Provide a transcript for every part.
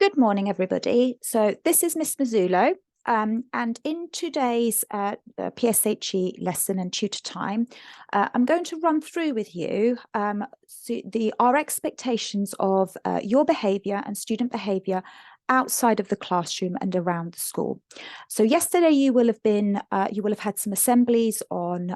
Good morning, everybody. So this is Miss Mazzulo, and in today's PSHE lesson and tutor time, I'm going to run through with you our expectations of your behaviour and student behaviour outside of the classroom and around the school. So yesterday you will have had some assemblies on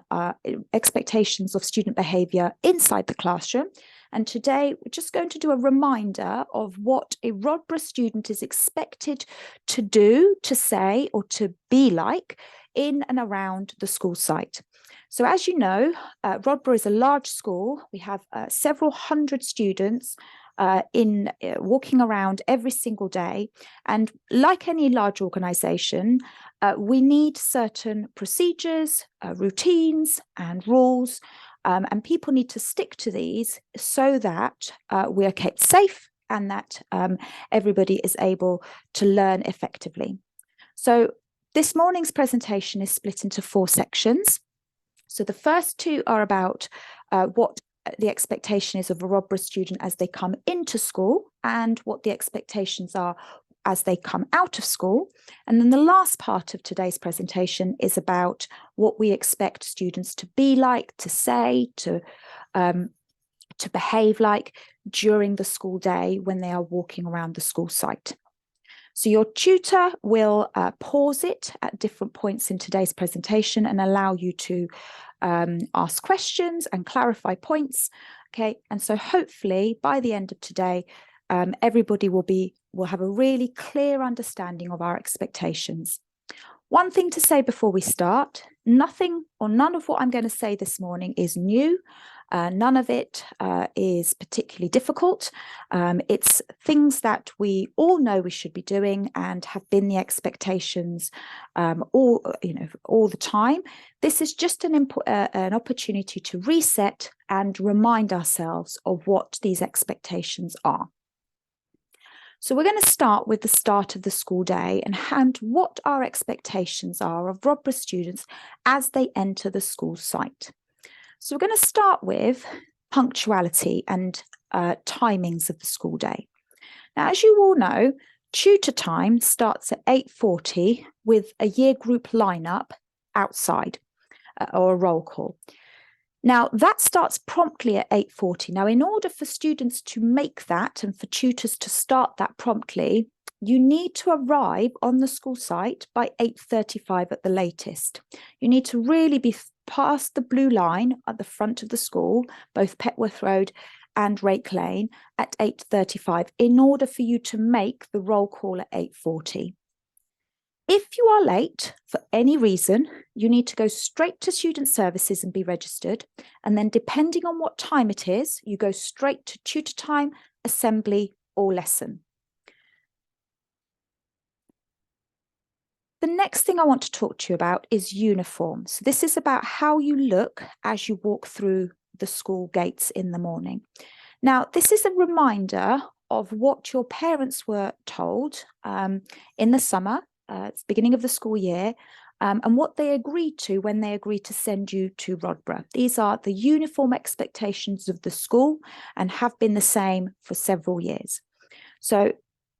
expectations of student behaviour inside the classroom. And today we're just going to do a reminder of what a Rodborough student is expected to do, to say, or to be like in and around the school site. So as you know, Rodborough is a large school. We have several hundred students walking around every single day. And like any large organisation, we need certain procedures, routines and rules. And people need to stick to these so that we are kept safe and that everybody is able to learn effectively. So this morning's presentation is split into 4 sections. So the first 2 are about what the expectation is of a Rodborough student as they come into school and what the expectations are as they come out of school. And then the last part of today's presentation is about what we expect students to be like, to say, to behave like during the school day when they are walking around the school site. So your tutor will pause it at different points in today's presentation and allow you to ask questions and clarify points. Okay, and so hopefully by the end of today, everybody will have a really clear understanding of our expectations. One thing to say before we start, nothing or none of what I'm going to say this morning is new. None of it is particularly difficult. It's things that we all know we should be doing and have been the expectations all the time. This is just an opportunity to reset and remind ourselves of what these expectations are. So we're going to start with the start of the school day and what our expectations are of Rodborough students as they enter the school site. So we're going to start with punctuality and timings of the school day. Now, as you all know, tutor time starts at 8:40 with a year group lineup outside or a roll call. Now, that starts promptly at 8:40. Now, in order for students to make that and for tutors to start that promptly, you need to arrive on the school site by 8:35 at the latest. You need to really be past the blue line at the front of the school, both Petworth Road and Rake Lane, at 8:35 in order for you to make the roll call at 8:40. If you are late for any reason, you need to go straight to student services and be registered. And then depending on what time it is, you go straight to tutor time, assembly or lesson. The next thing I want to talk to you about is uniform. So this is about how you look as you walk through the school gates in the morning. Now, this is a reminder of what your parents were told in the summer. It's the beginning of the school year, and what they agreed to when they agreed to send you to Rodborough. These are the uniform expectations of the school and have been the same for several years. So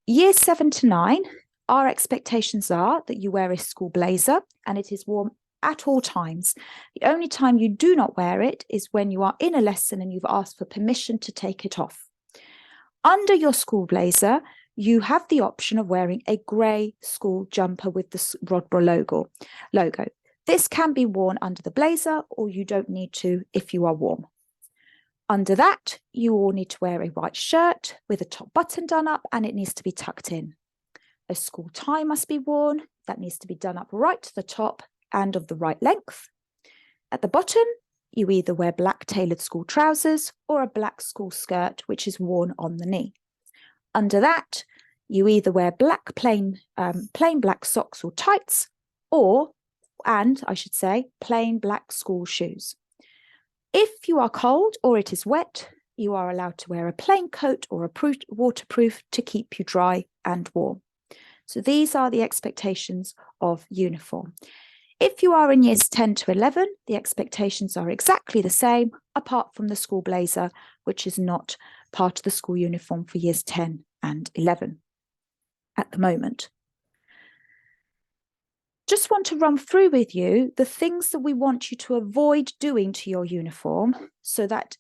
years 7 to 9, our expectations are that you wear a school blazer and it is worn at all times. The only time you do not wear it is when you are in a lesson and you've asked for permission to take it off. Under your school blazer, you have the option of wearing a grey school jumper with the Rodborough logo. This can be worn under the blazer, or you don't need to if you are warm. Under that, you all need to wear a white shirt with a top button done up, and it needs to be tucked in. A school tie must be worn. That needs to be done up right to the top and of the right length. At the bottom, you either wear black tailored school trousers or a black school skirt, which is worn on the knee. Under that, you either wear plain black socks or tights, plain black school shoes. If you are cold or it is wet, you are allowed to wear a plain coat or a waterproof to keep you dry and warm. So these are the expectations of uniform. If you are in years 10 to 11, the expectations are exactly the same, apart from the school blazer, which is not part of the school uniform for years 10 and 11. at the moment. Just want to run through with you the things that we want you to avoid doing to your uniform so that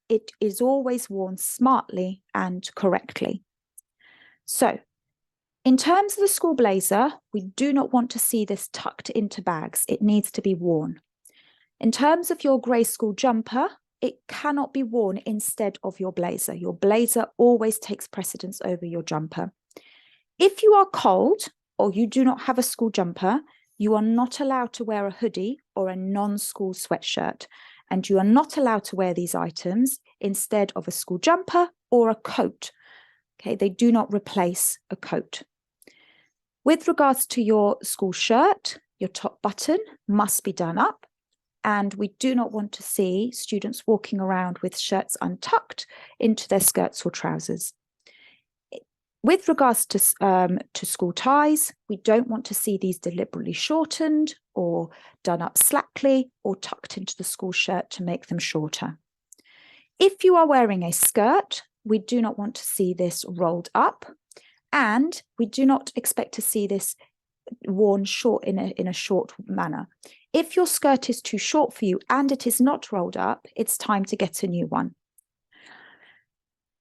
it is always worn smartly and correctly. So, in terms of the school blazer, we do not want to see this tucked into bags. It needs to be worn. In terms of your grey school jumper, it cannot be worn instead of your blazer. Your blazer always takes precedence over your jumper. If you are cold or you do not have a school jumper, you are not allowed to wear a hoodie or a non-school sweatshirt, and you are not allowed to wear these items instead of a school jumper or a coat. Okay, they do not replace a coat. With regards to your school shirt, your top button must be done up, and we do not want to see students walking around with shirts untucked into their skirts or trousers. With regards to school ties, we don't want to see these deliberately shortened or done up slackly or tucked into the school shirt to make them shorter. If you are wearing a skirt, we do not want to see this rolled up, and we do not expect to see this worn short in a short manner. If your skirt is too short for you and it is not rolled up, it's time to get a new one.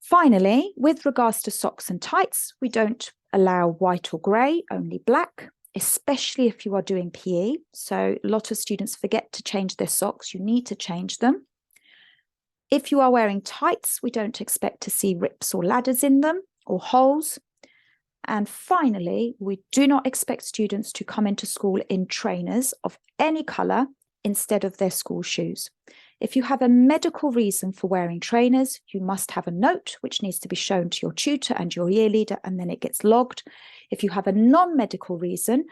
Finally, with regards to socks and tights, we don't allow white or grey, only black, especially if you are doing PE. So a lot of students forget to change their socks. You need to change them. If you are wearing tights, we don't expect to see rips or ladders in them or holes. And finally, we do not expect students to come into school in trainers of any colour instead of their school shoes. If you have a medical reason for wearing trainers, you must have a note which needs to be shown to your tutor and your year leader, and then it gets logged. If you have a non-medical reason,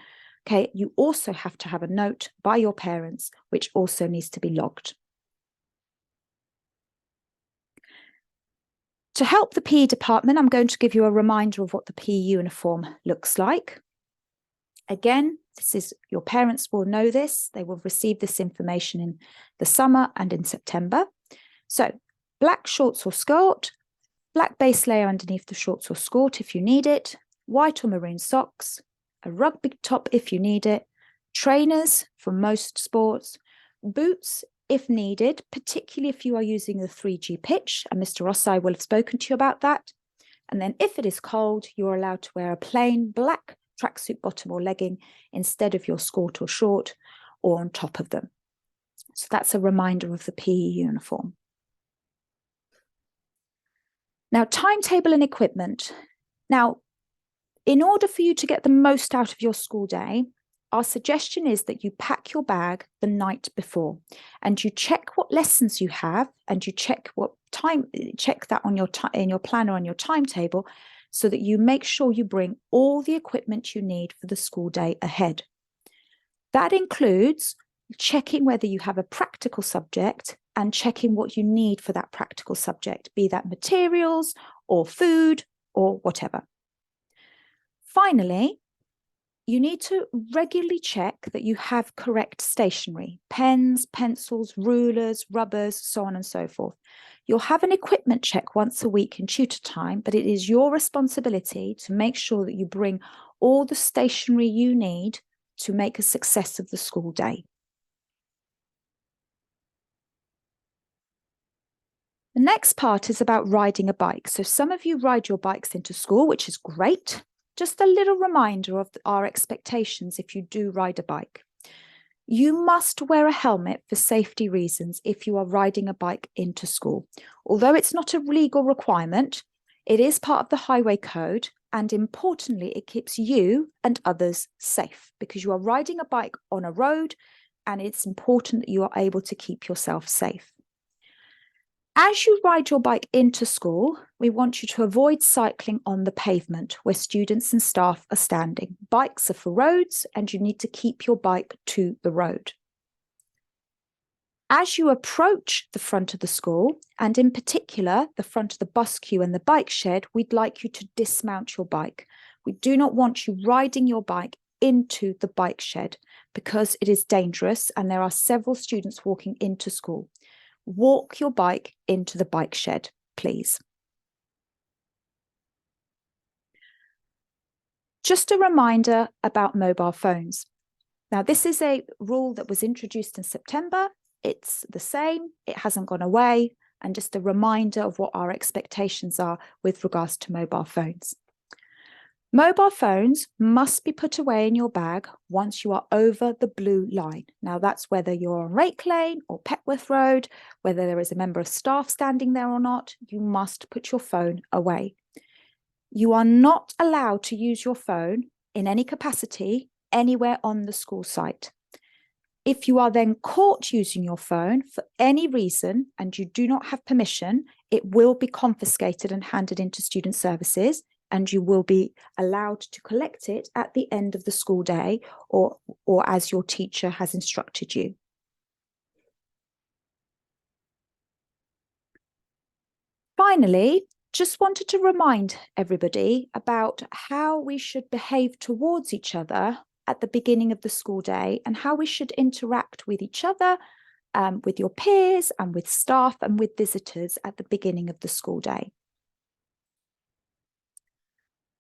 okay, you also have to have a note by your parents, which also needs to be logged. To help the PE department, I'm going to give you a reminder of what the PE uniform looks like. Again, this is, your parents will know this. They will receive this information in the summer and in September. So, black shorts or skirt, black base layer underneath the shorts or skirt if you need it, white or maroon socks, a rugby top if you need it, trainers for most sports, boots if needed, particularly if you are using the 3G pitch, and Mr. Rossai will have spoken to you about that. And then if it is cold, you're allowed to wear a plain black tracksuit bottom or legging instead of your skirt or short or on top of them. So that's a reminder of the PE uniform. Now, timetable and equipment. Now, in order for you to get the most out of your school day, our suggestion is that you pack your bag the night before and you check what lessons you have and you check what time, check that on your in your planner on your timetable, so that you make sure you bring all the equipment you need for the school day ahead. That includes checking whether you have a practical subject and checking what you need for that practical subject, be that materials or food or whatever. Finally, you need to regularly check that you have correct stationery, pens, pencils, rulers, rubbers, so on and so forth. You'll have an equipment check once a week in tutor time, but it is your responsibility to make sure that you bring all the stationery you need to make a success of the school day. The next part is about riding a bike. So some of you ride your bikes into school, which is great. Just a little reminder of our expectations if you do ride a bike. You must wear a helmet for safety reasons if you are riding a bike into school. Although it's not a legal requirement, it is part of the highway code, and importantly, it keeps you and others safe because you are riding a bike on a road, and it's important that you are able to keep yourself safe. As you ride your bike into school, we want you to avoid cycling on the pavement where students and staff are standing. Bikes are for roads, and you need to keep your bike to the road. As you approach the front of the school, and in particular the front of the bus queue and the bike shed, we'd like you to dismount your bike. We do not want you riding your bike into the bike shed because it is dangerous and there are several students walking into school. Walk your bike into the bike shed, please. Just a reminder about mobile phones. Now, this is a rule that was introduced in September. It's the same, it hasn't gone away, and just a reminder of what our expectations are with regards to mobile phones. Mobile phones must be put away in your bag once you are over the blue line. Now, that's whether you're on Rake Lane or Petworth Road, whether there is a member of staff standing there or not, you must put your phone away. You are not allowed to use your phone in any capacity anywhere on the school site. If you are then caught using your phone for any reason and you do not have permission, it will be confiscated and handed into student services, and you will be allowed to collect it at the end of the school day or as your teacher has instructed you. Finally, just wanted to remind everybody about how we should behave towards each other at the beginning of the school day and how we should interact with each other, with your peers and with staff and with visitors at the beginning of the school day.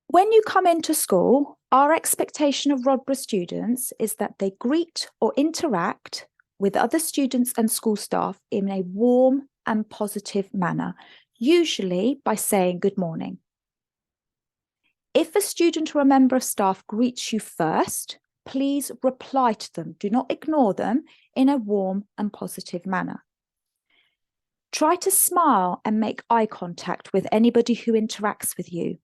When you come into school, our expectation of Rodborough students is that they greet or interact with other students and school staff in a warm and positive manner, usually by saying good morning. If a student or a member of staff greets you first, please reply to them. Do not ignore them in a warm and positive manner. Try to smile and make eye contact with anybody who interacts with you.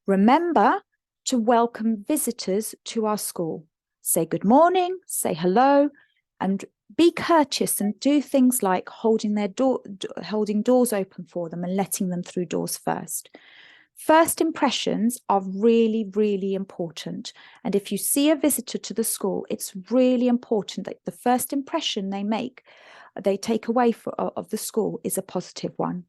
Remember to welcome visitors to our school. Say good morning, say hello, and be courteous and do things like holding doors open for them and letting them through doors first. First impressions are really, really important. And if you see a visitor to the school, it's really important that the first impression they take away of the school is a positive one.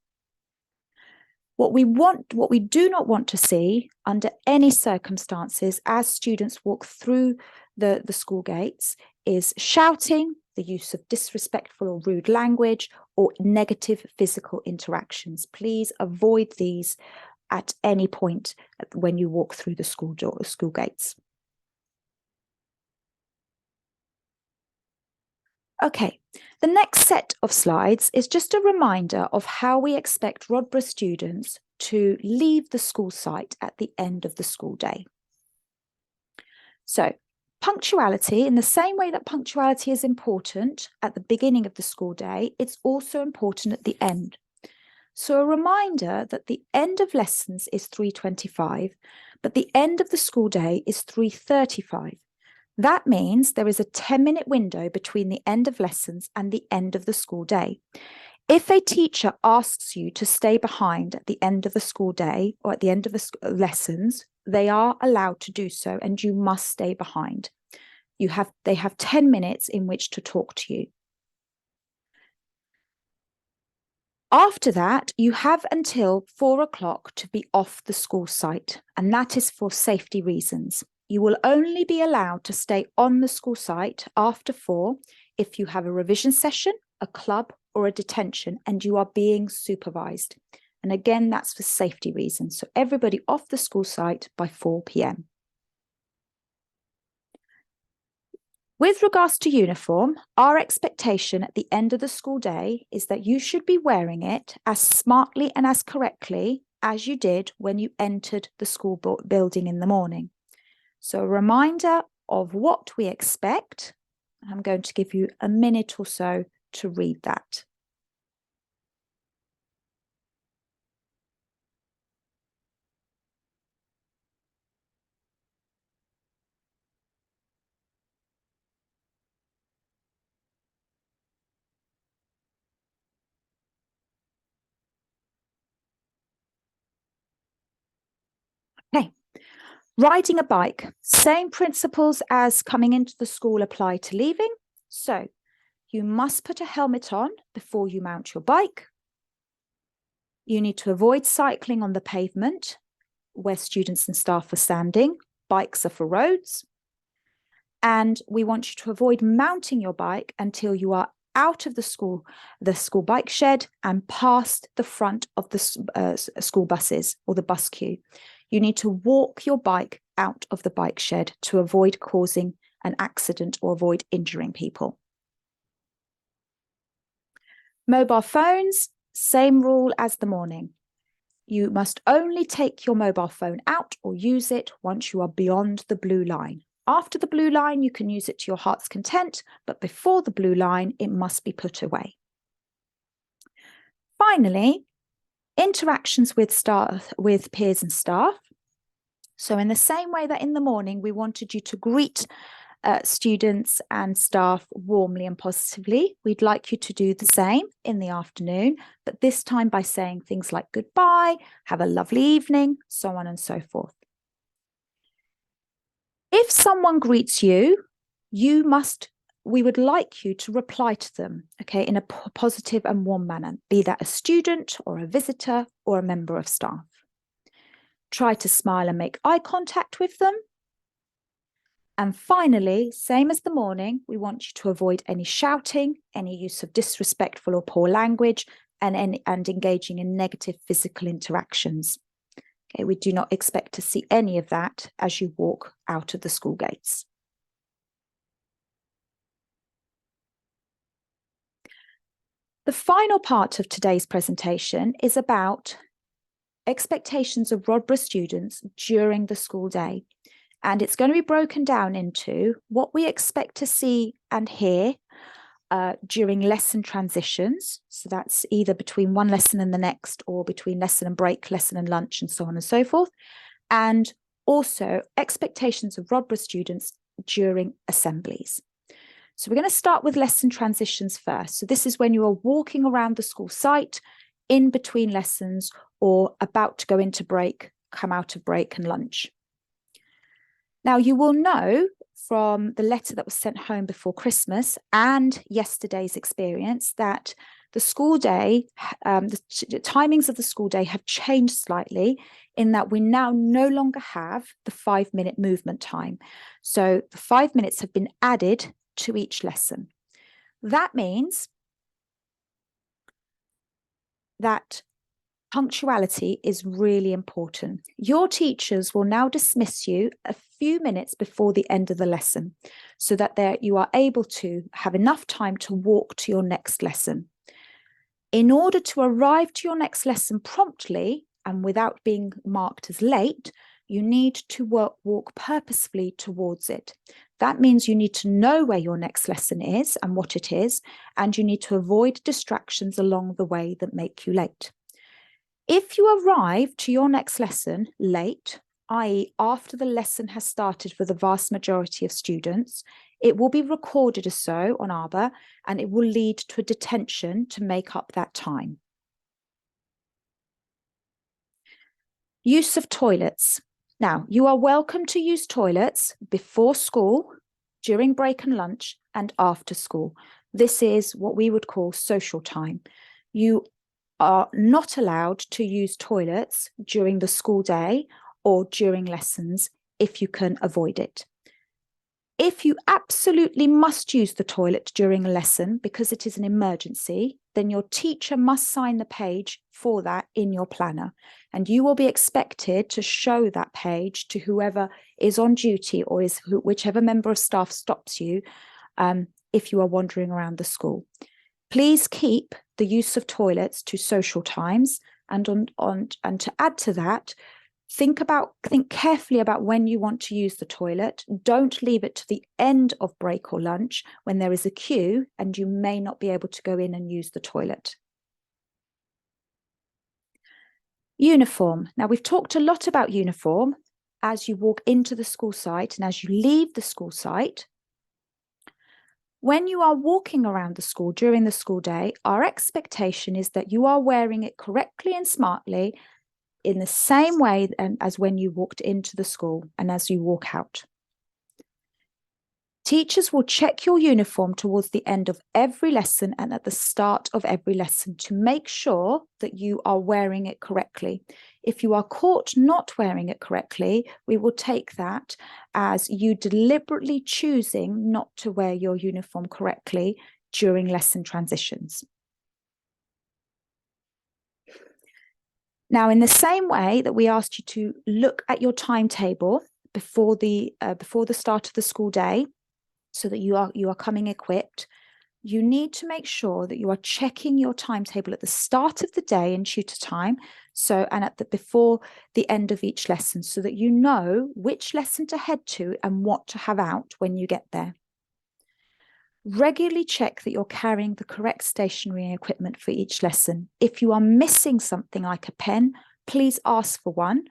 What we do not want to see under any circumstances as students walk through the school gates is shouting, the use of disrespectful or rude language, or negative physical interactions. Please avoid these at any point when you walk through the school gates. Okay, the next set of slides is just a reminder of how we expect Rodborough students to leave the school site at the end of the school day. So, punctuality, in the same way that punctuality is important at the beginning of the school day, it's also important at the end. So a reminder that the end of lessons is 3:25, but the end of the school day is 3:35. That means there is a 10-minute window between the end of lessons and the end of the school day. If a teacher asks you to stay behind at the end of the school day or at the end of the lessons, they are allowed to do so, and you must stay behind. They have 10 minutes in which to talk to you. After that, you have until 4 o'clock to be off the school site, and that is for safety reasons. You will only be allowed to stay on the school site after 4 if you have a revision session, a club, or a detention, and you are being supervised. And again, that's for safety reasons. So everybody off the school site by 4 p.m. With regards to uniform, our expectation at the end of the school day is that you should be wearing it as smartly and as correctly as you did when you entered the school building in the morning. So a reminder of what we expect. I'm going to give you a minute or so to read that. Okay. Riding a bike, same principles as coming into the school apply to leaving. So you must put a helmet on before you mount your bike. You need to avoid cycling on the pavement where students and staff are standing. Bikes are for roads. And we want you to avoid mounting your bike until you are out of the school bike shed and past the front of the school buses or the bus queue. You need to walk your bike out of the bike shed to avoid causing an accident or avoid injuring people. Mobile phones, same rule as the morning. You must only take your mobile phone out or use it once you are beyond the blue line. After the blue line, you can use it to your heart's content, but before the blue line, it must be put away. Finally, interactions with peers and staff. So in the same way that in the morning, we wanted you to greet students and staff warmly and positively, we'd like you to do the same in the afternoon, but this time by saying things like goodbye, have a lovely evening, so on and so forth. If someone greets you, we would like you to reply to them, okay, in a positive and warm manner, be that a student or a visitor or a member of staff. Try to smile and make eye contact with them. And finally, same as the morning, we want you to avoid any shouting, any use of disrespectful or poor language, and engaging in negative physical interactions. Okay, we do not expect to see any of that as you walk out of the school gates. The final part of today's presentation is about expectations of Rodborough students during the school day. And it's going to be broken down into what we expect to see and hear during lesson transitions. So that's either between one lesson and the next, or between lesson and break, lesson and lunch, and so on and so forth. And also expectations of Rodborough students during assemblies. So we're going to start with lesson transitions first. So this is when you are walking around the school site in between lessons or about to go into break, come out of break and lunch. Now, you will know from the letter that was sent home before Christmas and yesterday's experience that the school day, the timings of the school day have changed slightly in that we now no longer have the 5-minute movement time. So the 5 minutes have been added to each lesson. That means that punctuality is really important. Your teachers will now dismiss you a few minutes before the end of the lesson so that you are able to have enough time to walk to your next lesson. In order to arrive to your next lesson promptly and without being marked as late, you need to walk purposefully towards it. That means you need to know where your next lesson is and what it is, and you need to avoid distractions along the way that make you late. If you arrive to your next lesson late, i.e. after the lesson has started for the vast majority of students, it will be recorded as so on Arbor, and it will lead to a detention to make up that time. Use of toilets. Now, you are welcome to use toilets before school, during break and lunch, and after school. This is what we would call social time. You are not allowed to use toilets during the school day or during lessons if you can avoid it. If you absolutely must use the toilet during a lesson because it is an emergency, then your teacher must sign the page for that in your planner, and you will be expected to show that page to whoever is on duty or whichever member of staff stops you if you are wandering around the school. Please keep the use of toilets to social times, and to add to that, think carefully about when you want to use the toilet. Don't leave it to the end of break or lunch when there is a queue and you may not be able to go in and use the toilet. Uniform. Now, we've talked a lot about uniform as you walk into the school site and as you leave the school site. When you are walking around the school during the school day, our expectation is that you are wearing it correctly and smartly in the same way as when you walked into the school and as you walk out. Teachers will check your uniform towards the end of every lesson and at the start of every lesson to make sure that you are wearing it correctly. If you are caught not wearing it correctly, we will take that as you deliberately choosing not to wear your uniform correctly during lesson transitions. Now, in the same way that we asked you to look at your timetable before the start of the school day, so that you are coming equipped, you need to make sure that you are checking your timetable at the start of the day in tutor time, and before the end of each lesson, so that you know which lesson to head to and what to have out when you get there. Regularly check that you're carrying the correct stationery equipment for each lesson. If you are missing something like a pen, please ask for one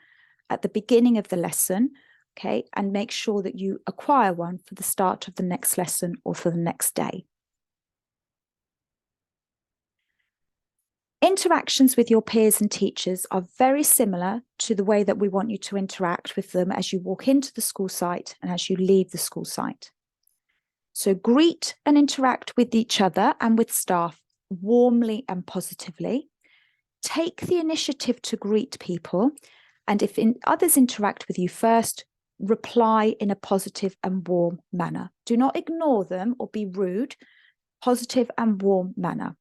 at the beginning of the lesson, okay, and make sure that you acquire one for the start of the next lesson or for the next day. Interactions with your peers and teachers are very similar to the way that we want you to interact with them as you walk into the school site and as you leave the school site. So greet and interact with each other and with staff warmly and positively. Take the initiative to greet people, and if others interact with you first, reply in a positive and warm manner. Do not ignore them or be rude. Positive and warm manner.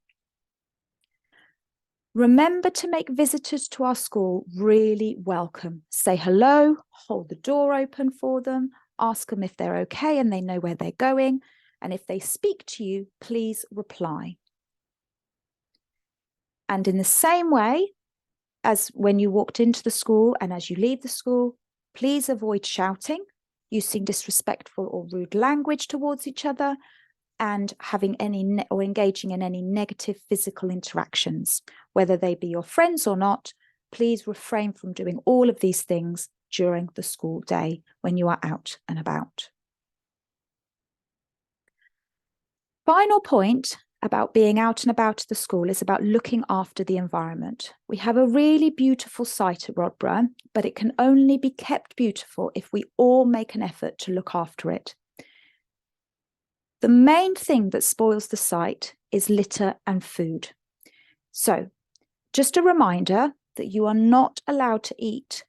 Remember to make visitors to our school really welcome. Say hello, hold the door open for them, ask them if they're okay and they know where they're going. And if they speak to you, please reply. And in the same way as when you walked into the school and as you leave the school, please avoid shouting, using disrespectful or rude language towards each other, and having or engaging in any negative physical interactions. Whether they be your friends or not, please refrain from doing all of these things during the school day when you are out and about. Final point about being out and about at the school is about looking after the environment. We have a really beautiful site at Rodborough, but it can only be kept beautiful if we all make an effort to look after it. The main thing that spoils the site is litter and food. So, just a reminder that you are not allowed to eat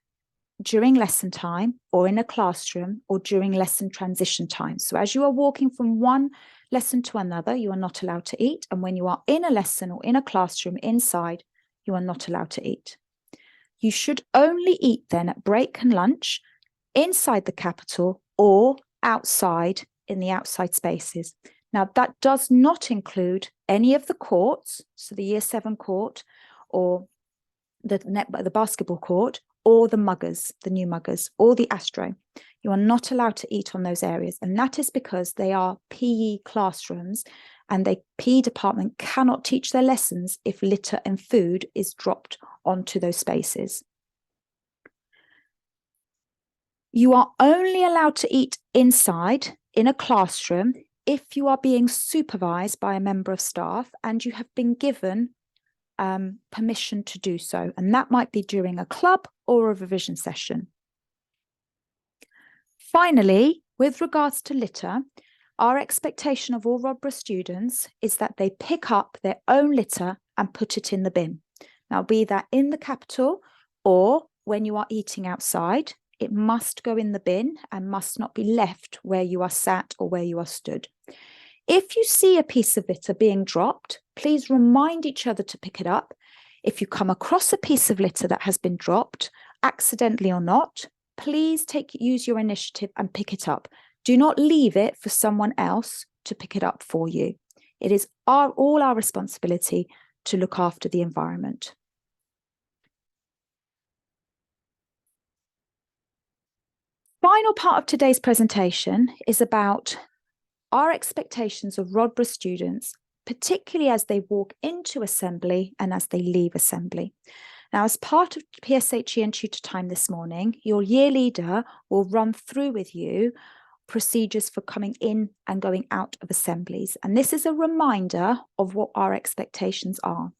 during lesson time or in a classroom or during lesson transition time. So as you are walking from one lesson to another, you are not allowed to eat. And when you are in a lesson or in a classroom inside, you are not allowed to eat. You should only eat then at break and lunch inside the capital or outside in the outside spaces. Now, that does not include any of the courts, so the Year 7 court or the basketball court, or the muggers, the new muggers, or the Astro. You are not allowed to eat on those areas. And that is because they are PE classrooms and the PE department cannot teach their lessons if litter and food is dropped onto those spaces. You are only allowed to eat inside in a classroom if you are being supervised by a member of staff and you have been given permission to do so. And that might be during a club or a revision session. Finally, with regards to litter, our expectation of all Rodborough students is that they pick up their own litter and put it in the bin. Now, be that in the capital or when you are eating outside, it must go in the bin and must not be left where you are sat or where you are stood. If you see a piece of litter being dropped, please remind each other to pick it up. If you come across a piece of litter that has been dropped, accidentally or not, please use your initiative and pick it up. Do not leave it for someone else to pick it up for you. It is all our responsibility to look after the environment. Final part of today's presentation is about our expectations of Rodborough students, particularly as they walk into assembly and as they leave assembly. Now, as part of PSHE and tutor time this morning, your year leader will run through with you procedures for coming in and going out of assemblies. And this is a reminder of what our expectations are.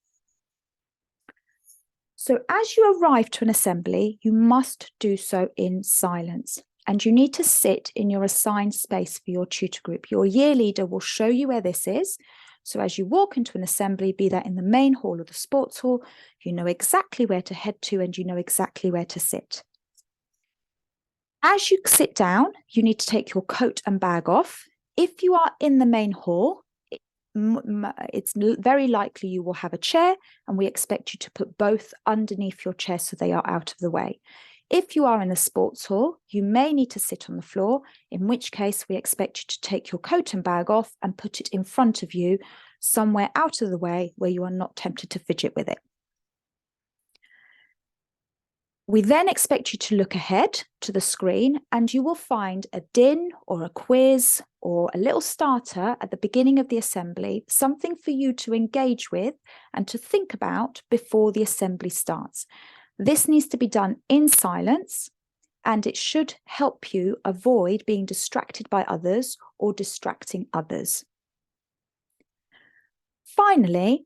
So as you arrive to an assembly, you must do so in silence. And you need to sit in your assigned space for your tutor group. Your year leader will show you where this is. So as you walk into an assembly, be that in the main hall or the sports hall, you know exactly where to head to and you know exactly where to sit. As you sit down, you need to take your coat and bag off. If you are in the main hall, it's very likely you will have a chair, and we expect you to put both underneath your chair so they are out of the way. If you are in a sports hall, you may need to sit on the floor, in which case we expect you to take your coat and bag off and put it in front of you, somewhere out of the way where you are not tempted to fidget with it. We then expect you to look ahead to the screen, and you will find a DIN or a quiz or a little starter at the beginning of the assembly, something for you to engage with and to think about before the assembly starts. This needs to be done in silence, and it should help you avoid being distracted by others or distracting others. Finally,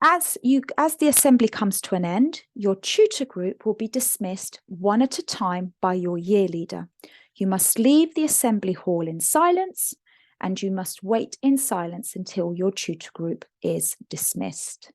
as the assembly comes to an end, your tutor group will be dismissed one at a time by your year leader. You must leave the assembly hall in silence, and you must wait in silence until your tutor group is dismissed.